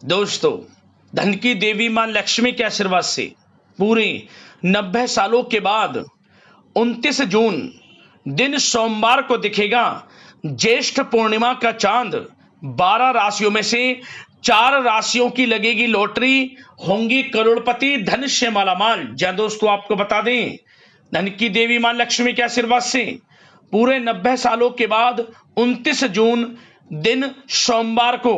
दोस्तों, धन की देवी मां लक्ष्मी के आशीर्वाद से पूरे 90 सालों के बाद 29 जून दिन सोमवार को दिखेगा ज्येष्ठ पूर्णिमा का चांद। 12 राशियों में से 4 राशियों की लगेगी लॉटरी, होंगी करोड़पति, धन से मालामाल। जहाँ दोस्तों आपको बता दें, धन की देवी मां लक्ष्मी के आशीर्वाद से पूरे 90 सालों के बाद 29 जून दिन सोमवार को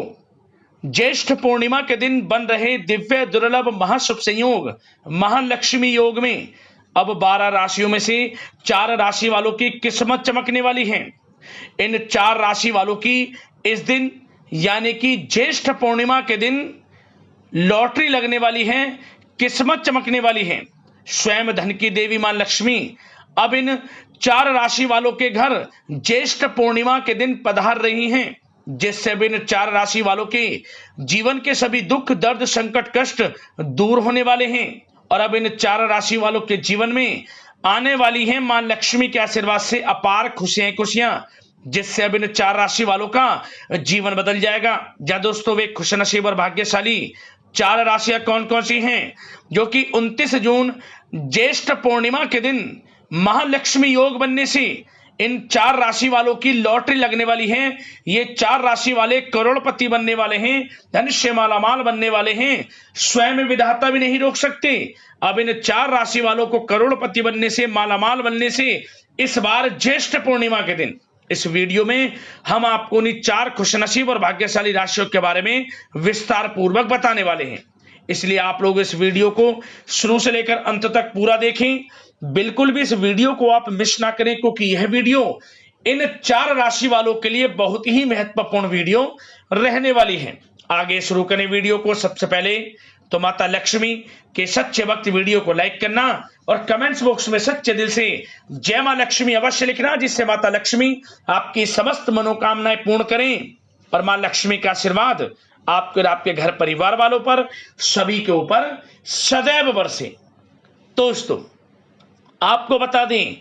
ज्येष्ठ पूर्णिमा के दिन बन रहे दिव्य दुर्लभ महाशुभ संयोग महालक्ष्मी योग में अब 12 राशियों में से 4 राशि वालों की किस्मत चमकने वाली है। इन 4 राशि वालों की इस दिन यानी कि ज्येष्ठ पूर्णिमा के दिन लॉटरी लगने वाली है, किस्मत चमकने वाली है। स्वयं धन की देवी मां लक्ष्मी अब इन 4 राशि वालों के घर ज्येष्ठ पूर्णिमा के दिन पधार रही हैं, जिससे भी इन 4 राशि वालों के जीवन के सभी दुख दर्द संकट कष्ट दूर होने वाले हैं। और अब इन 4 राशि वालों के जीवन में आने वाली हैं मां लक्ष्मी के आशीर्वाद से अपार खुशियां, जिससे अब इन 4 राशि वालों का जीवन बदल जाएगा। जहाँ दोस्तों वे खुशनसीब और भाग्यशाली 4 राशियां कौन कौन सी हैं जो कि 29 जून ज्येष्ठ पूर्णिमा के दिन महालक्ष्मी योग बनने से इन 4 राशि वालों की लॉटरी लगने वाली है। ये 4 राशि वाले करोड़पति बनने वाले हैं, धन से मालामाल बनने वाले हैं। स्वयं विधाता भी नहीं रोक सकते। अब इन 4 राशि वालों को करोड़पति बनने से, मालामाल बनने से इस बार ज्येष्ठ पूर्णिमा के दिन इस वीडियो में हम आपको इन 4 खुशनसीब और भाग्यशाली राशियों के बारे में विस्तार पूर्वक बताने वाले हैं। इसलिए आप लोग इस वीडियो को शुरू से लेकर अंत तक पूरा देखें। बिल्कुल भी इस वीडियो को आप मिस ना करें, क्योंकि यह वीडियो इन 4 राशि वालों के लिए बहुत ही महत्वपूर्ण वीडियो रहने वाली है। आगे शुरू करें वीडियो को। सबसे पहले तो माता लक्ष्मी के सच्चे भक्त वीडियो को लाइक करना और कमेंट्स बॉक्स में सच्चे दिल से जय मां लक्ष्मी अवश्य लिखना, जिससे माता लक्ष्मी आपकी समस्त मनोकामनाएं पूर्ण करें और मां लक्ष्मी का आशीर्वाद आपके और आपके घर परिवार वालों पर सभी के ऊपर सदैव बरसे। दोस्तों, आपको बता दें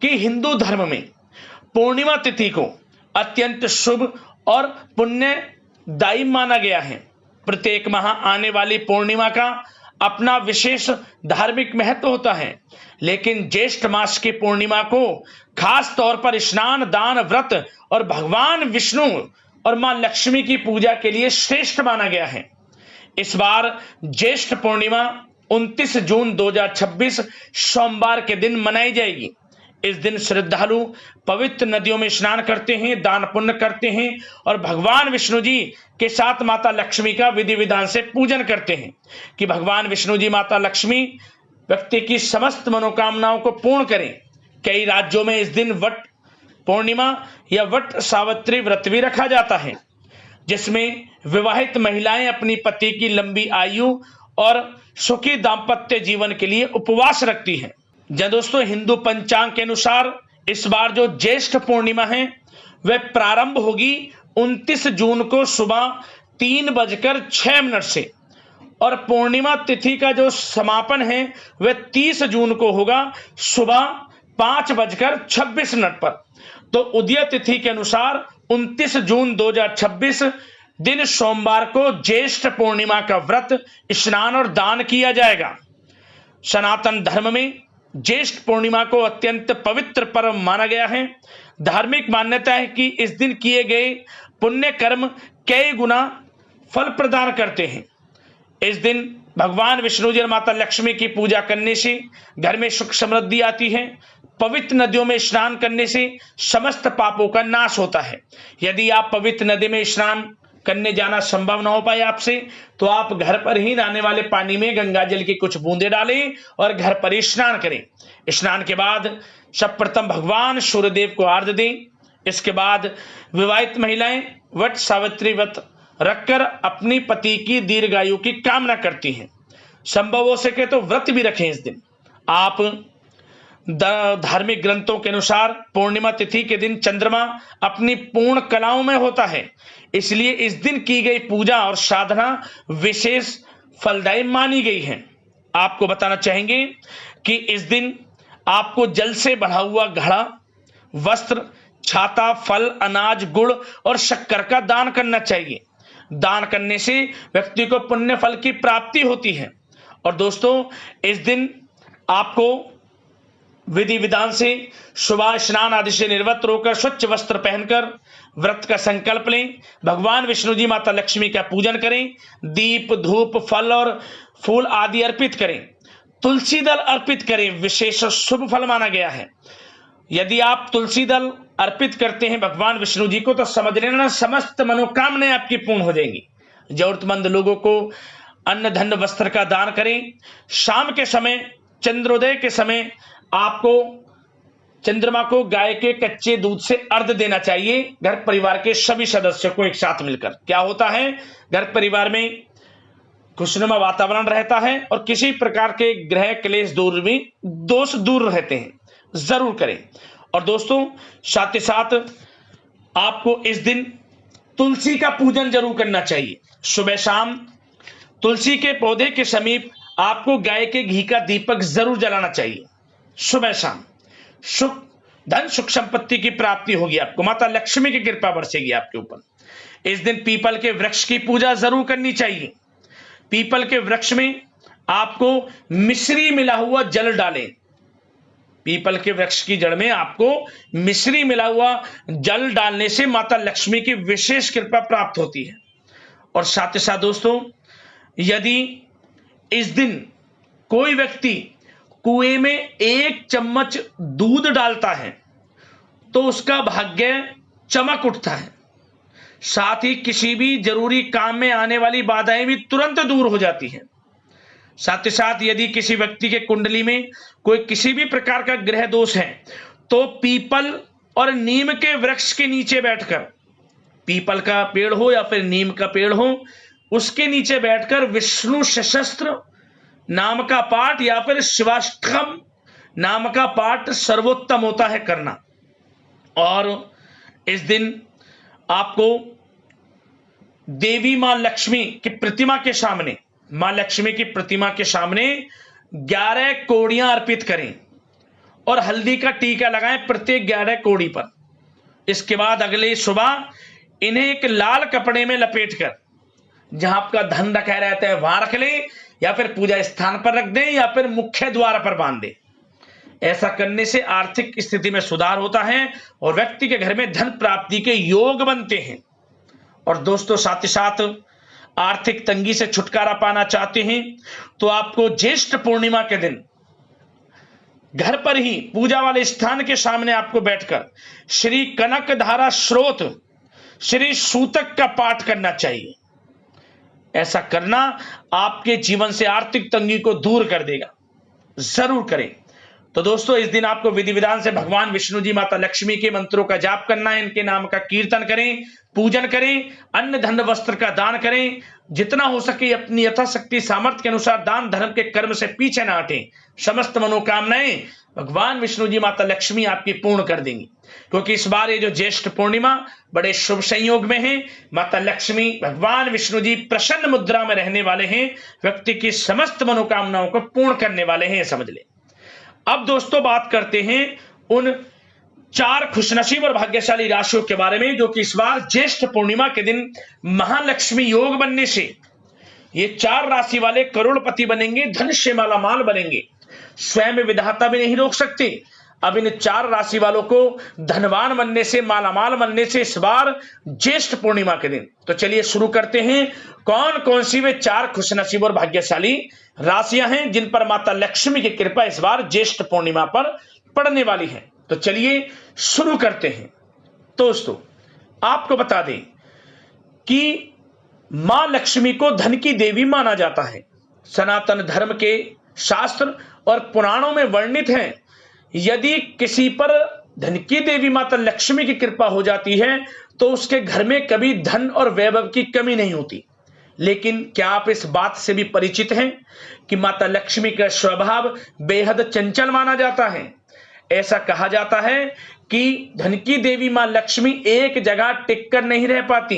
कि हिंदू धर्म में पूर्णिमा तिथि को अत्यंत शुभ और पुण्यदायी माना गया है। प्रत्येक माह आने वाली पूर्णिमा का अपना विशेष धार्मिक महत्व होता है, लेकिन ज्येष्ठ मास की पूर्णिमा को खास तौर पर स्नान, दान, व्रत और भगवान विष्णु और मां लक्ष्मी की पूजा के लिए श्रेष्ठ माना गया है। इस बार ज्येष्ठ पूर्णिमा 29 जून 2026 सोमवार के दिन मनाई जाएगी। इस दिन श्रद्धालु पवित्र नदियों में स्नान करते हैं, दान पुण्य करते हैं और भगवान विष्णु जी के साथ माता लक्ष्मी का विधि विधान से पूजन करते हैं कि भगवान विष्णु जी, माता लक्ष्मी व्यक्ति की समस्त मनोकामनाओं को पूर्ण करें। कई राज्यों में इस दिन वट पूर्णिमा या वट सावित्री व्रत भी रखा जाता है, जिसमें विवाहित महिलाएं अपनी पति की लंबी आयु और सुखी दाम्पत्य जीवन के लिए उपवास रखती हैं। जब दोस्तों हिंदू पंचांग के अनुसार इस बार जो ज्येष्ठ पूर्णिमा है वह प्रारंभ होगी 29 जून को सुबह 3:06 से और पूर्णिमा तिथि का जो समापन है वह 30 जून को होगा सुबह 5:26 पर। तो उदय तिथि के अनुसार 29 जून 2026 दिन सोमवार को ज्येष्ठ पूर्णिमा का व्रत, स्नान और दान किया जाएगा। सनातन धर्म में ज्येष्ठ पूर्णिमा को अत्यंत पवित्र पर्व माना गया है। धार्मिक मान्यता है कि इस दिन किए गए पुण्य कर्म कई गुना फल प्रदान करते हैं। इस दिन भगवान विष्णु जी और माता लक्ष्मी की पूजा करने से घर में सुख समृद्धि आती है। पवित्र नदियों में स्नान करने से समस्त पापों का नाश होता है। यदि आप पवित्र नदी में स्नान करने जाना संभव ना हो पाए आपसे, तो आप घर पर ही आने वाले पानी में गंगा जल की कुछ बूंदे डालें और घर पर ही स्नान करें। स्नान के बाद सर्वप्रथम भगवान सूर्यदेव को आर्घ्य दें। इसके बाद विवाहित महिलाएं वट सावित्री व्रत रखकर अपनी पति की दीर्घायु की कामना करती हैं। संभव हो सके तो व्रत भी रखें इस दिन। आप धार्मिक ग्रंथों के अनुसार पूर्णिमा तिथि के दिन चंद्रमा अपनी पूर्ण कलाओं में होता है, इसलिए इस दिन की गई पूजा और साधना विशेष फलदायी मानी गई है। आपको बताना चाहेंगे कि इस दिन आपको जल से बढ़ा हुआ घड़ा, वस्त्र, छाता, फल, अनाज, गुड़ और शक्कर का दान करना चाहिए। दान करने से व्यक्ति को पुण्य फल की प्राप्ति होती है। और दोस्तों, इस दिन आपको विधि विधान से सुबह स्नान आदि से निर्वृत्त होकर स्वच्छ वस्त्र पहनकर व्रत का संकल्प लें। भगवान विष्णु जी माता लक्ष्मी का पूजन करें। दीप धूप फल और फूल आदि अर्पित करें। तुलसी दल अर्पित करें, विशेष शुभ फल माना गया है। यदि आप तुलसी दल अर्पित करते हैं भगवान विष्णु जी को, तो समझ लेना समस्त मनोकामनाएं आपकी पूर्ण हो जाएंगी। जरूरतमंद लोगों को अन्न धन वस्त्र का दान करें। शाम के समय चंद्रोदय के समय आपको चंद्रमा को गाय के कच्चे दूध से अर्घ्य देना चाहिए, घर परिवार के सभी सदस्यों को एक साथ मिलकर। क्या होता है, घर परिवार में खुशनुमा वातावरण रहता है और किसी प्रकार के ग्रह क्लेश दूर भी दोष दूर रहते हैं। जरूर करें। और दोस्तों, साथ ही साथ आपको इस दिन तुलसी का पूजन जरूर करना चाहिए। सुबह शाम तुलसी के पौधे के समीप आपको गाय के घी का दीपक जरूर जलाना चाहिए। सुबह शाम सुख धन सुख संपत्ति की प्राप्ति होगी, आपको माता लक्ष्मी की कृपा बरसेगी आपके ऊपर। इस दिन पीपल के वृक्ष की पूजा जरूर करनी चाहिए। पीपल के वृक्ष में आपको मिश्री मिला हुआ जल डालें। पीपल के वृक्ष की जड़ में आपको मिश्री मिला हुआ जल डालने से माता लक्ष्मी की विशेष कृपा प्राप्त होती है। और साथ ही साथ दोस्तों, यदि इस दिन कोई व्यक्ति कुएं में 1 चम्मच दूध डालता है तो उसका भाग्य चमक उठता है। साथ ही किसी भी जरूरी काम में आने वाली बाधाएं भी तुरंत दूर हो जाती हैं। साथ ही साथ यदि किसी व्यक्ति के कुंडली में कोई किसी भी प्रकार का ग्रह दोष है तो पीपल और नीम के वृक्ष के नीचे बैठकर, पीपल का पेड़ हो या फिर नीम का पेड़ हो, उसके नीचे बैठकर विष्णु सहस्त्र नाम का पाठ या फिर शिवाष्टकम नाम का पाठ सर्वोत्तम होता है करना। और इस दिन आपको देवी मां लक्ष्मी की प्रतिमा के सामने, मां लक्ष्मी की प्रतिमा के सामने 11 कोड़ियां अर्पित करें और हल्दी का टीका लगाएं प्रत्येक 11 कोड़ी पर। इसके बाद अगले सुबह इन्हें एक लाल कपड़े में लपेटकर, जहां आपका धन रखा रहता है वहां रख लें या फिर पूजा स्थान पर रख दें या फिर मुख्य द्वार पर बांध दें। ऐसा करने से आर्थिक स्थिति में सुधार होता है और व्यक्ति के घर में धन प्राप्ति के योग बनते हैं। और दोस्तों, साथ ही साथ आर्थिक तंगी से छुटकारा पाना चाहते हैं तो आपको ज्येष्ठ पूर्णिमा के दिन घर पर ही पूजा वाले स्थान के सामने आपको बैठकर श्री कनक धारा स्रोत श्री सूतक का पाठ करना चाहिए। ऐसा करना आपके जीवन से आर्थिक तंगी को दूर कर देगा। जरूर करें। तो दोस्तों, इस दिन आपको विधि विधान से भगवान विष्णु जी माता लक्ष्मी के मंत्रों का जाप करना है। इनके नाम का कीर्तन करें, पूजन करें, अन्न धन वस्त्र का दान करें। जितना हो सके अपनी यथाशक्ति सामर्थ्य के अनुसार दान धर्म के कर्म से पीछे ना हटें। समस्त मनोकामनाएं भगवान विष्णु जी माता लक्ष्मी आपकी पूर्ण कर देंगी, क्योंकि इस बार ये जो ज्येष्ठ पूर्णिमा बड़े शुभ संयोग में है। माता लक्ष्मी भगवान विष्णु जी प्रसन्न मुद्रा में रहने वाले हैं, व्यक्ति की समस्त मनोकामनाओं को पूर्ण करने वाले हैं, समझ ले। अब दोस्तों, बात करते हैं उन 4 खुशनसीब और भाग्यशाली राशियों के बारे में जो कि इस बार ज्येष्ठ पूर्णिमा के दिन महालक्ष्मी योग बनने से ये 4 राशि वाले करोड़पति बनेंगे, धन से मालामाल बनेंगे। स्वयं विधाता भी नहीं रोक सकते। अब इन 4 राशि वालों को धनवान बनने से, मालामाल बनने से इस बार ज्येष्ठ पूर्णिमा के दिन। तो चलिए शुरू करते हैं। कौन कौन सी वे 4 खुशनसीब और भाग्यशाली राशियां हैं जिन पर माता लक्ष्मी की कृपा इस बार ज्येष्ठ पूर्णिमा पर पड़ने वाली है। तो चलिए शुरू करते हैं। दोस्तों, आपको बता दें कि मां लक्ष्मी को धन की देवी माना जाता है। सनातन धर्म के शास्त्र और पुराणों में वर्णित है, यदि किसी पर धन की देवी माता लक्ष्मी की कृपा हो जाती है तो उसके घर में कभी धन और वैभव की कमी नहीं होती। लेकिन क्या आप इस बात से भी परिचित हैं कि माता लक्ष्मी का स्वभाव बेहद चंचल माना जाता है। ऐसा कहा जाता है कि धन की देवी मां लक्ष्मी एक जगह टिककर नहीं रह पाती।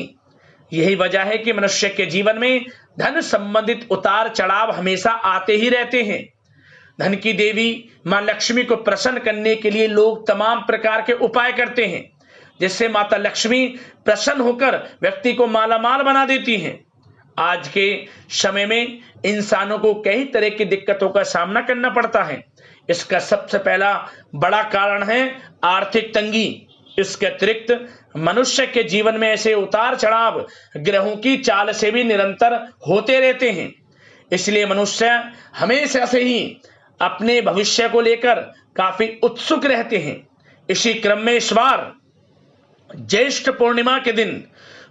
यही वजह है कि मनुष्य के जीवन में धन संबंधित उतार चढ़ाव हमेशा आते ही रहते हैं। धन की देवी मां लक्ष्मी को प्रसन्न करने के लिए लोग तमाम प्रकार के उपाय करते हैं। जिससे माता लक्ष्मी प्रसन्न होकर व्यक्ति को मालामाल बना देती हैं। आज के समय में इंसानों को कई तरह की दिक्कतों का सामना करना पड़ता है। इसका सबसे पहला बड़ा कारण है आर्थिक तंगी। इसके अतिरिक्त मनुष्य के जीवन में ऐसे उतार चढ़ाव ग्रहों की चाल से भी निरंतर होते रहते हैं। इसलिए मनुष्य हमेशा से ही अपने भविष्य को लेकर काफी उत्सुक रहते हैं। इसी क्रम में इस बार ज्येष्ठ पूर्णिमा के दिन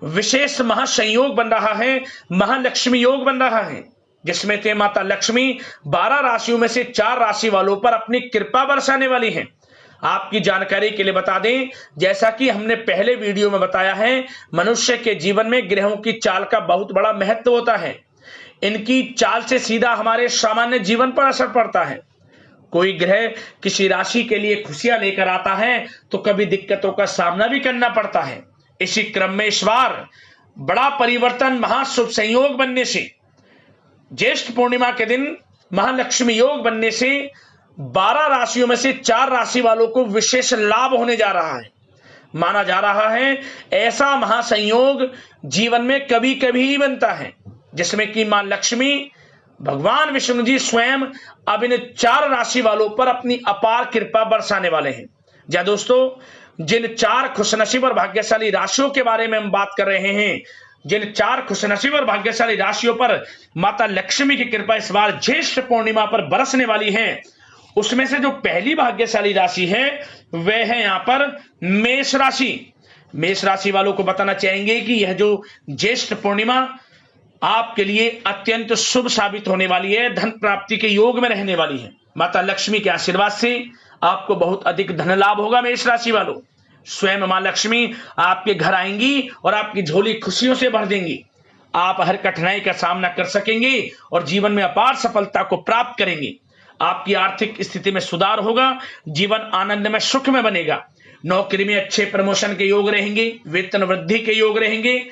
विशेष महासंयोग बन रहा है, महालक्ष्मी योग बन रहा है, जिसमें से माता लक्ष्मी 12 राशियों में से 4 राशि वालों पर अपनी कृपा बरसाने वाली हैं। आपकी जानकारी के लिए बता दें, जैसा कि हमने पहले वीडियो में बताया है, मनुष्य के जीवन में ग्रहों की चाल का बहुत बड़ा महत्व होता है। इनकी चाल से सीधा हमारे सामान्य जीवन पर असर पड़ता है। कोई ग्रह किसी राशि के लिए खुशियां लेकर आता है तो कभी दिक्कतों का सामना भी करना पड़ता है। इसी क्रम में इस बार बड़ा परिवर्तन महाशुभ संयोग बनने से, ज्येष्ठ पूर्णिमा के दिन महालक्ष्मी योग बनने से 12 राशियों में से 4 राशि वालों को विशेष लाभ होने जा रहा है। माना जा रहा है ऐसा महासंयोग जीवन में कभी कभी ही बनता है, जिसमें कि मां लक्ष्मी भगवान विष्णु जी स्वयं अब इन 4 राशि वालों पर अपनी अपार कृपा बरसाने वाले हैं। जी दोस्तों, जिन 4 खुशनसीब और भाग्यशाली राशियों के बारे में हम बात कर रहे हैं, जिन 4 खुशनसीब और भाग्यशाली राशियों पर माता लक्ष्मी की कृपा इस बार ज्येष्ठ पूर्णिमा पर बरसने वाली है, उसमें से जो पहली भाग्यशाली राशि है वह है यहां पर मेष राशि। मेष राशि वालों को बताना चाहेंगे कि यह जो ज्येष्ठ पूर्णिमा आपके लिए अत्यंत शुभ साबित होने वाली है, धन प्राप्ति के योग में रहने वाली है। माता लक्ष्मी के आशीर्वाद से आपको बहुत अधिक धन लाभ होगा। मेष राशि वालों, स्वयं मां लक्ष्मी आपके घर आएंगी और आपकी झोली खुशियों से भर देंगी। आप हर कठिनाई का सामना कर सकेंगे और जीवन में अपार सफलता को प्राप्त करेंगे। आपकी आर्थिक स्थिति में सुधार होगा, जीवन आनंद में सुख में बनेगा। नौकरी में अच्छे प्रमोशन के योग रहेंगे, वेतन वृद्धि के योग रहेंगे,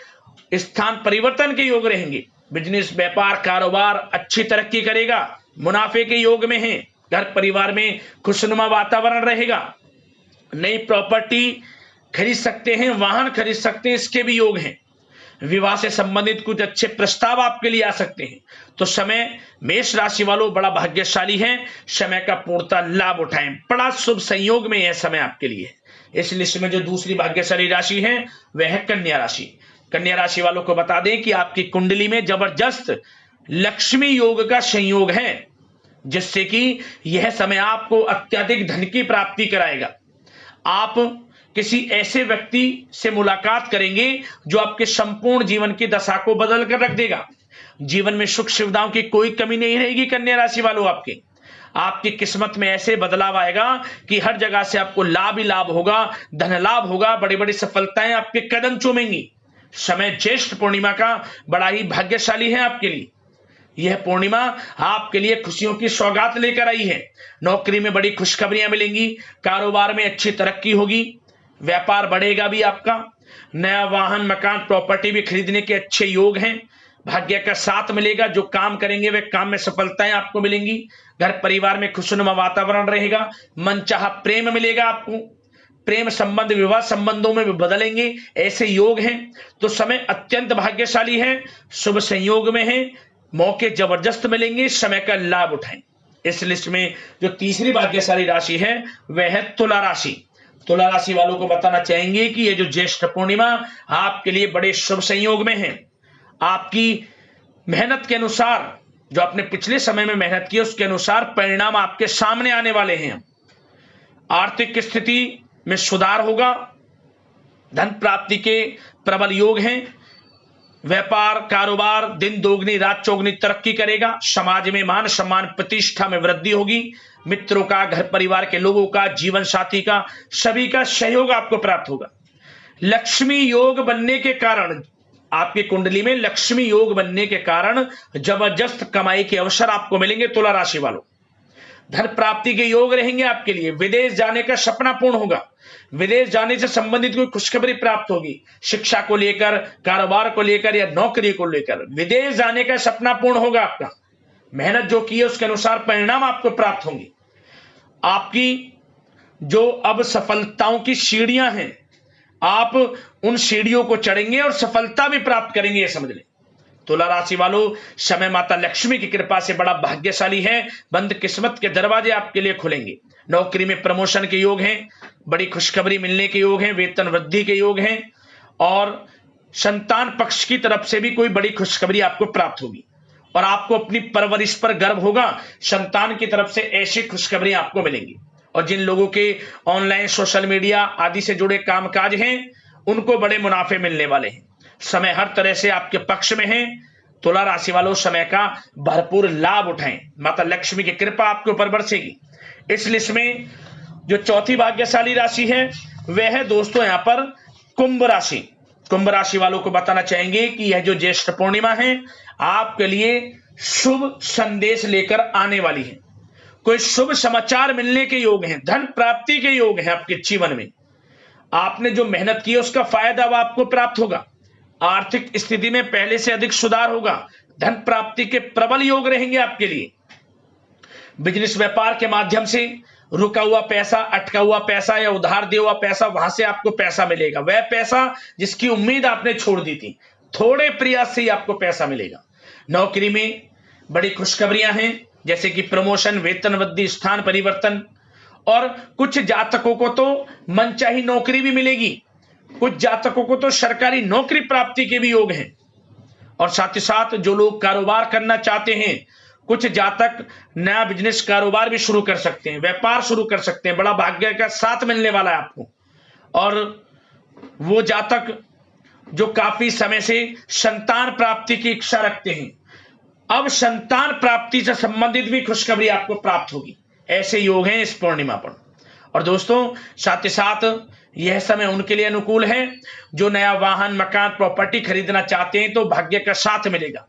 स्थान परिवर्तन के योग रहेंगे। बिजनेस, व्यापार, कारोबार अच्छी तरक्की करेगा, मुनाफे के योग में है। घर परिवार में खुशनुमा वातावरण रहेगा। नई प्रॉपर्टी खरीद सकते हैं, वाहन खरीद सकते हैं, इसके भी योग हैं। विवाह से संबंधित कुछ अच्छे प्रस्ताव आपके लिए आ सकते हैं। तो समय मेष राशि वालों बड़ा भाग्यशाली है, समय का पूर्णतः लाभ उठाएं। बड़ा शुभ संयोग में यह समय आपके लिए है। इस लिस्ट में जो दूसरी भाग्यशाली राशि है वह है कन्या राशि। कन्या राशि वालों को बता दें कि आपकी कुंडली में जबरदस्त लक्ष्मी योग का संयोग है, जिससे कि यह समय आपको अत्यधिक धन की प्राप्ति कराएगा। आप किसी ऐसे व्यक्ति से मुलाकात करेंगे जो आपके संपूर्ण जीवन की दशा को बदल कर रख देगा। जीवन में सुख सुविधाओं की कोई कमी नहीं रहेगी। कन्या राशि वालों, आपकी किस्मत में ऐसे बदलाव आएगा कि हर जगह से आपको लाभ ही लाभ होगा, धन लाभ होगा, बड़ी बड़ी सफलताएं आपके कदम चूमेंगी। समय ज्येष्ठ पूर्णिमा का बड़ा ही भाग्यशाली है आपके लिए। यह पूर्णिमा आपके लिए खुशियों की सौगात लेकर आई है। नौकरी में बड़ी खुशखबरियां मिलेंगी, कारोबार में अच्छी तरक्की होगी, व्यापार बढ़ेगा भी आपका। नया वाहन, मकान, प्रॉपर्टी भी खरीदने के अच्छे योग हैं। भाग्य का साथ मिलेगा, जो काम करेंगे वे काम में सफलताएं आपको मिलेंगी। घर परिवार में खुशनुमा वातावरण रहेगा, मनचाहा प्रेम मिलेगा आपको। प्रेम संबंध विवाह संबंधों में भी बदलेंगे, ऐसे योग हैं। तो समय अत्यंत भाग्यशाली है, शुभ संयोग में है, मौके जबरदस्त मिलेंगे, समय का लाभ उठाएं। इस लिस्ट में जो तीसरी भाग्यशाली राशि है वह है तुला राशि। तुला राशि वालों को बताना चाहेंगे कि यह जो ज्येष्ठ पूर्णिमा आपके लिए बड़े शुभ संयोग में है। आपकी मेहनत के अनुसार, जो आपने पिछले समय में मेहनत की उसके अनुसार परिणाम आपके सामने आने वाले हैं। आर्थिक स्थिति में सुधार होगा, धन प्राप्ति के प्रबल योग हैं। व्यापार, कारोबार दिन दोगुनी रात चौगुनी तरक्की करेगा। समाज में मान सम्मान प्रतिष्ठा में वृद्धि होगी। मित्रों का, घर परिवार के लोगों का, जीवन साथी का, सभी का सहयोग आपको प्राप्त होगा। लक्ष्मी योग बनने के कारण, आपकी कुंडली में लक्ष्मी योग बनने के कारण जबरदस्त कमाई के अवसर आपको मिलेंगे। तुला राशि वालों, धन प्राप्ति के योग रहेंगे आपके लिए। विदेश जाने का सपना पूर्ण होगा। विदेश जाने से संबंधित कोई खुशखबरी प्राप्त होगी। शिक्षा को लेकर, कारोबार को लेकर या नौकरी को लेकर विदेश जाने का सपना पूर्ण होगा आपका। मेहनत जो की है उसके अनुसार परिणाम आपको प्राप्त होंगे। आपकी जो अब सफलताओं की सीढ़ियां हैं आप उन सीढ़ियों को चढ़ेंगे और सफलता भी प्राप्त करेंगे, ये समझ लें। तुला राशि वालों, समय माता लक्ष्मी की कृपा से बड़ा भाग्यशाली है। बंद किस्मत के दरवाजे आपके लिए खुलेंगे। नौकरी में प्रमोशन के योग हैं, बड़ी खुशखबरी मिलने के योग हैं, वेतन वृद्धि के योग हैं और संतान पक्ष की तरफ से भी कोई बड़ी खुशखबरी आपको प्राप्त होगी और आपको अपनी परवरिश पर गर्व होगा। संतान की तरफ से ऐसी खुशखबरी आपको मिलेंगी। और जिन लोगों के ऑनलाइन सोशल मीडिया आदि से जुड़े कामकाज हैं, उनको बड़े मुनाफे मिलने वाले हैं। समय हर तरह से आपके पक्ष में है। तुला राशि वालों, समय का भरपूर लाभ उठाएं। माता लक्ष्मी की कृपा आपके ऊपर बरसेगी। इस लिस्ट में जो चौथी भाग्यशाली राशि है वह है दोस्तों यहाँ पर कुंभ राशि। कुंभ राशि वालों को बताना चाहेंगे कि यह जो ज्येष्ठ पूर्णिमा है आपके लिए शुभ संदेश लेकर आने वाली है। कोई शुभ समाचार मिलने के योग हैं, धन प्राप्ति के योग हैं। आपके जीवन में आपने जो मेहनत की है उसका फायदा अब आपको प्राप्त होगा। आर्थिक स्थिति में पहले से अधिक सुधार होगा। धन प्राप्ति के प्रबल योग रहेंगे आपके लिए। बिजनेस व्यापार के माध्यम से रुका हुआ पैसा, अटका हुआ पैसा या उधार दिया हुआ पैसा, वहां से आपको पैसा मिलेगा। वह पैसा जिसकी उम्मीद आपने छोड़ दी थी, थोड़े प्रयास से ही आपको पैसा मिलेगा। नौकरी में बड़ी खुशखबरियां हैं, जैसे कि प्रमोशन, वेतन वृद्धि, स्थान परिवर्तन और कुछ जातकों को तो मनचाही नौकरी भी मिलेगी। कुछ जातकों को तो सरकारी नौकरी प्राप्ति के भी योग हैं। और साथ ही साथ जो लोग कारोबार करना चाहते हैं, कुछ जातक नया बिजनेस कारोबार भी शुरू कर सकते हैं, व्यापार शुरू कर सकते हैं। बड़ा भाग्य का साथ मिलने वाला है आपको। और वो जातक जो काफी समय से संतान प्राप्ति की इच्छा रखते हैं, अब संतान प्राप्ति से संबंधित भी खुशखबरी आपको प्राप्त होगी। ऐसे योग हैं इस पूर्णिमा पर। और दोस्तों साथ ही साथ यह समय उनके लिए अनुकूल है जो नया वाहन, मकान, प्रॉपर्टी खरीदना चाहते हैं, तो भाग्य का साथ मिलेगा।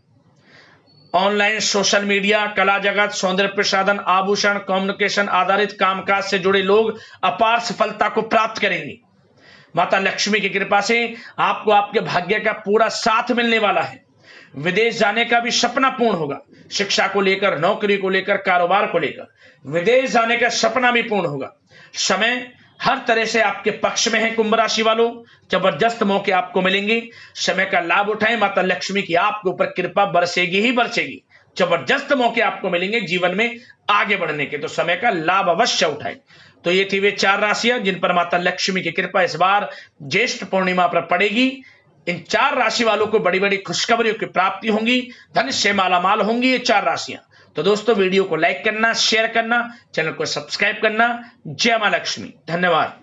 ऑनलाइन, सोशल मीडिया, कला जगत, सौंदर्य प्रसाधन, आभूषण, कम्युनिकेशन आधारित कामकाज से जुड़े लोग अपार सफलता को प्राप्त करेंगे। माता लक्ष्मी की कृपा से आपको आपके भाग्य का पूरा साथ मिलने वाला है। विदेश जाने का भी सपना पूर्ण होगा। शिक्षा को लेकर, नौकरी को लेकर, कारोबार को लेकर विदेश जाने का सपना भी पूर्ण होगा। समय हर तरह से आपके पक्ष में है। कुंभ राशि वालों, जबरदस्त मौके आपको मिलेंगे। समय का लाभ उठाएं। माता लक्ष्मी की आपके ऊपर कृपा बरसेगी ही बरसेगी। जबरदस्त मौके आपको मिलेंगे जीवन में आगे बढ़ने के, तो समय का लाभ अवश्य उठाएं। तो ये थी वे 4 राशियां जिन पर माता लक्ष्मी की कृपा इस बार ज्येष्ठ पूर्णिमा पर पड़ेगी। इन 4 राशि वालों को बड़ी बड़ी खुशखबरियों की प्राप्ति होंगी, धन से मालामाल होंगी ये 4 राशियां। तो दोस्तों वीडियो को लाइक करना, शेयर करना, चैनल को सब्सक्राइब करना। जय मां लक्ष्मी। धन्यवाद।